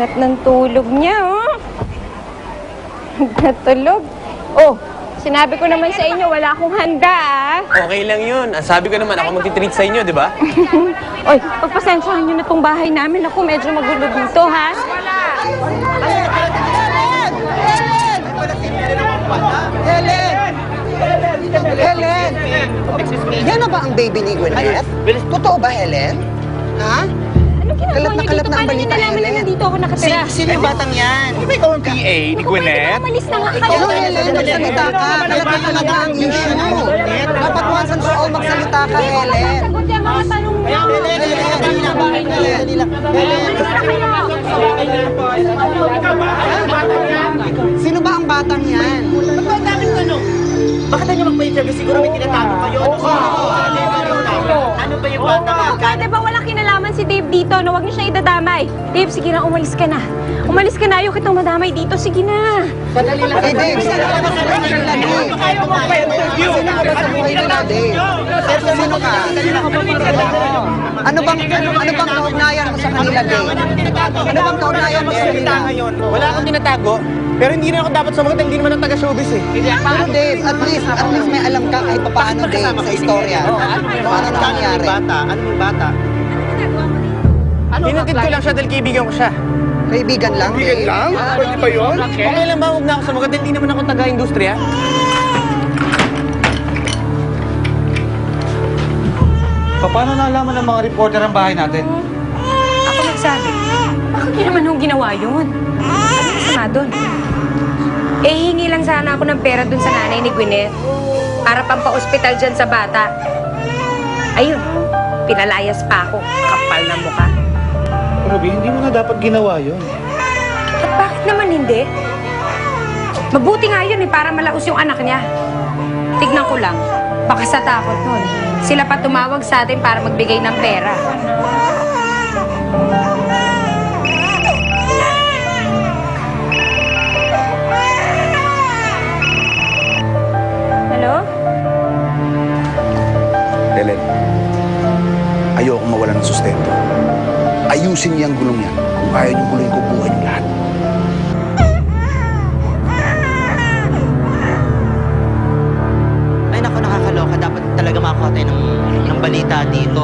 Sarap ng tulog niya, oh. Natulog. Oh, sinabi ko naman sa inyo, wala akong handa, ah. Okay lang yun. Ang sabi ko naman, ako magtitreat sa inyo, di ba? Oy, pagpasensyahan nyo na tong bahay namin. Ako, medyo magulo dito, ha? Helen! Helen! Yan na ba ang baby ni Gwyneth? Totoo ba, Helen? Ha? Anong ginagawa niyo dito? Kalat na ang Paano niyo balita, nalaman na Helen? nandito ako nakatira? Sino yung batang yan? Di ba ikaw ang PA ni Gwyneth? Umalis na nga Ano, kayo. Helen? Magsalita ka. Kalat na talaga ang issue mo. Dapat once and for all magsalita ka, Helen. Sagot yung mga tanong mo. Sino ba ang batang yan? Ba't ba ang daming tanong? Bakit tayo magpa-interview? Siguro may tinatago kayo. Ano ba yung batang yan? Pwede ba walang kinalaman si Dave dito na huwag niyo siya idadamay? Dave, sige na, umalis ka na. Umalis ka na, ayaw kitang madamay dito. Sige na. Eh, Dave, sino ka ba sa buhay nila, Dave? Ayaw magpa-interview. Sino ka ba sa buhay nila, Dave? Sino ka? Ano bang kaugnayan mo sa kanila, Dave? Ano bang kaugnayan mo sa kanila? Wala akong tinatago. Pero hindi na ako dapat sumagot, hindi naman ang taga-showbiz eh. Pero Dave, at least may alam ka kahit paano, Dave, sa istorya. Kung ano nangyari. Ano yung bata? Hinatid ko lang siya dahil kaibigan ko siya. Kaibigan lang, Dave. Pwede ba yun? Okay lang ba, huwag na ako sumagot, hindi naman ako taga-industriya. Paano nalaman ng mga reporter ang bahay natin? Ako nagsabi. Bakit niyo naman nung ginawa yun? Ano masama doon? Eh, hingi lang sana ako ng pera dun sa nanay ni Gwyneth para pampa-ospital dyan sa bata. Ayun, pinalayas pa ako. Kapal na mukha. Ruby, hindi mo na dapat ginawa yun. At bakit naman hindi? Mabuti nga yun eh, para malaos yung anak niya. Tignan ko lang, baka sa takot nun, sila pa tumawag sa atin para magbigay ng pera. Hello? Helen, ayokong mawala ng sustento. Ayusin niyo ang gulong yan. Kung ayaw niyo gulong ko, buhay niyo lahat. Ay, naku, nakakaloka. Dapat talaga makakuha tayo ng balita dito.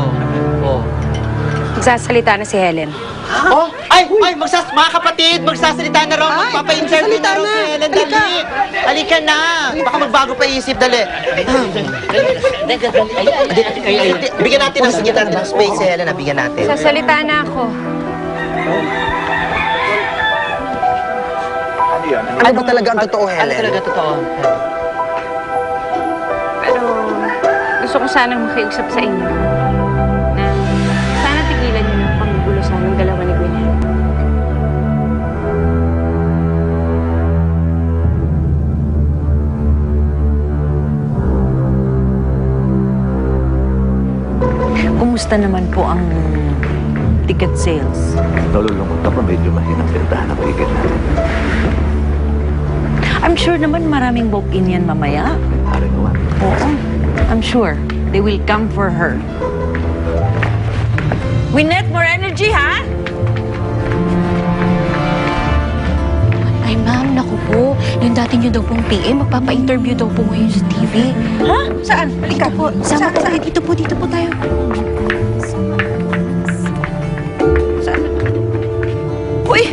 Oh. Magsasalita na si Helen. Oh! Ay! Mga kapatid! Magsasalita na raw! Ay, Magpapa-interview na magsasalita raw na. si Helen. Halika. Dali! Halika na! Baka magbago pa isip. Dali! Bigyan natin ng space si Helen. Bigyan natin. Sasalita na ako. Ano ba talaga ang totoo, Ano Helen? talaga totoo? Pero gusto ko sanang makiusap sa inyo na sana tigilan niyo ng panggulo sa aming dalawa ni Gwyneth. Kumusta naman po ang ticket sales? Nalulungkot ako, medyo mahinang bentahan ang ticket natin. I'm sure naman maraming walk-in yan mamaya. Pare naman. Oo. I'm sure they will come for her. Gwyneth, more energy, ha? Ay, ma'am, naku po. Yung dati niyo daw pong PA, magpapa-interview daw po ngayon sa TV. Ha? Saan? Halika po. Sama po tayo. Dito po tayo. Saan? Uy!